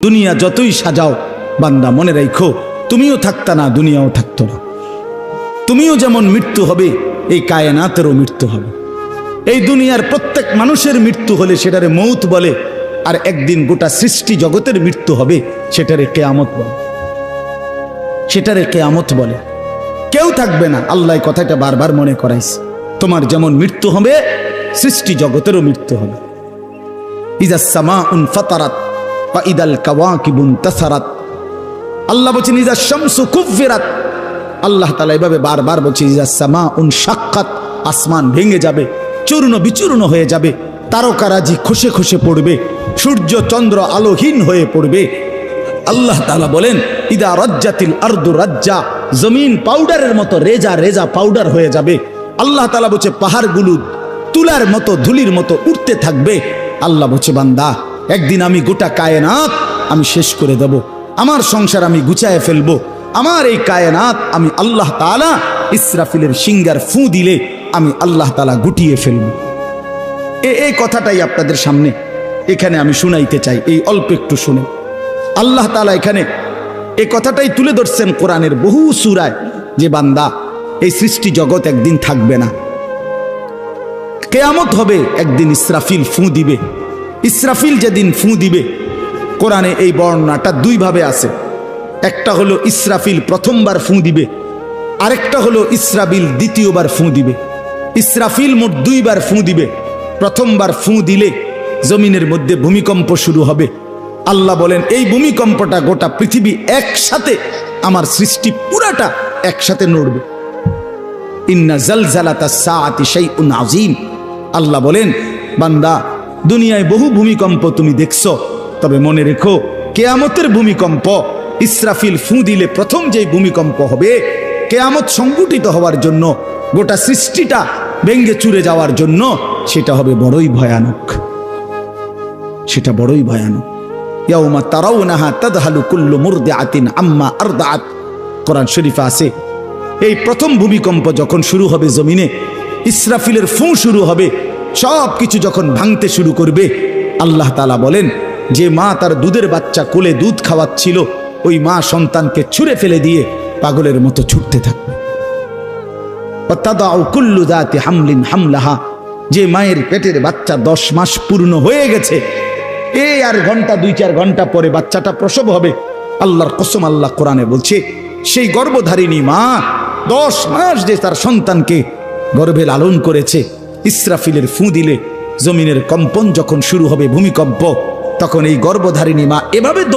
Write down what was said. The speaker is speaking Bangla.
দুনিয়া যতই সাজাও বান্দা মনে রাখো তুমিও থাকতা না, দুনিয়াও থাকতো না। তুমিও যেমন মৃত্যু হবে, এই কায়নাতেরও মৃত্যু হবে। এই দুনিয়ার প্রত্যেক মানুষের মৃত্যু হলে সেটারে মৌত বলে, আর একদিন গোটা সৃষ্টি জগতের মৃত্যু হবে সেটারে কিয়ামত বলে। সেটারে কিয়ামত বলে। কেউ থাকবে না, আল্লাহ কথাটা বারবার মনে করাইছে। তোমার যেমন মৃত্যু হবে, সৃষ্টি জগতেরও মৃত্যু হবে। ইজা সামাউন ফাতারাত ওয়া ইদাল কাওয়াকিবুন তাসারাত। আল্লাহ বলেছেন ইজা শামসু কুফিরাত। আল্লাহ তাআলা এভাবে বারবার বলছে ইজা সামাউন শাক্কাত, আসমান ভেঙে যাবে, চূর্ণ বিচূর্ণ হয়ে যাবে, তারকারাজি খসে খসে পড়বে, সূর্য চন্দ্র আলোহীন হয়ে পড়বে। আল্লাহ তাআলা বলেন ইদা রাজ্জাতিল আরদু রাজ্জা, জমিন পাউডারের মতো রেজা রেজা পাউডার হয়ে যাবে। আল্লাহ তাআলা বলছে পাহাড়গুলো তুলার মতো ধুলির মতো উঠতে থাকবে। আল্লাহ বলছে বান্দা একদিন আমি গোটা কায়নাত আমি শেষ করে দেব, আমার সংসার আমি গুছায় ফেলবো, আমার এই কায়নাত আমি আল্লাহ তাআলা ইসরাফিলের সিঙ্গার ফু দিলে আমি আল্লাহ তাআলা গুটিয়ে ফেলবো। এই কথাটাই আপনাদের সামনে এখানে আমি শুনাইতে চাই। এই অল্প একটু শুনে আল্লাহ তাআলা এখানে এই কথাটাই তুলে ধরছেন কোরআনের বহু সূরায়, যে বান্দা এই সৃষ্টি জগৎ একদিন থাকবে না, কিয়ামত হবে, একদিন ইসরাফিল ফু দিবে। ইসরাফিল যেদিন ফু দিবে, কোরআনে এই বর্ণনাটা দুই ভাবে আছে। একটা হলো ইসরাফিল প্রথমবার ফু দিবে, আরেকটা হলো ইসরাফিল দ্বিতীয়বার ফু দিবে। ইসরাফিল মোট দুইবার ফু দিবে। প্রথমবার ফু দিলে জমিনের মধ্যে ভূমিকম্প শুরু হবে। আল্লাহ বলেন এই ভূমিকম্পটা গোটা পৃথিবী একসাথে, আমার সৃষ্টি পুরাটা একসাথে নড়বে। ইন্না জালজালাতাস সাআতি শাইউন আযীম। আল্লাহ বলেন বান্দা দুনিয়ায় বহু ভূমিকম্প তুমি দেখছো, তবে মনে রেখো কিয়ামতের ভূমিকম্প, ইসরাফিল ফু দিলে প্রথম যে ভূমিকম্প হবে, কিয়ামত সংঘটিত হওয়ার জন্য, গোটা সৃষ্টিটা ভেঙ্গে চুরে যাওয়ার জন্য, সেটা হবে বড়ই ভয়ানক। সেটা বড়ই ভয়ানক। ইয়াউমা তারাউনাহা তাযহালু কুল্লু মুরদিআতিন আম্মা আরদাআত। কোরআন শরীফে আছে এই প্রথম ভূমিকম্প যখন শুরু হবে জমিনে, ইসরাফিলের ফু শুরু হবে, সব কিছু যখন ভাঙতে শুরু করবে, আল্লাহ তাআলা বলেন যে মা তার দুধের বাচ্চা কোলে দুধ খাওয়াচ্ছিল, ওই মা সন্তানকে ছুঁড়ে ফেলে দিয়ে পাগলের মতো ছুটতে থাকবে। ওয়াতাদাউ কুল্লু যাতি হামলিন হামলাহা, যে মায়ের পেটের বাচ্চা 10 মাস পূর্ণ হয়ে গেছে, এই আর ঘন্টা 2-4 ঘন্টা পরে বাচ্চাটা প্রসব হবে। আল্লাহর কসম, আল্লাহ কোরআনে বলছে সেই গর্ভধারিণী মা 10 মাস যে তার সন্তানকে গর্ভে লালন করেছে, ইসরাফিলের ফু দিলে জমিনের কম্পন যখন শুরু হবে, ভূমিকম্প, তখন এই গর্ভধারিণী মা এভাবে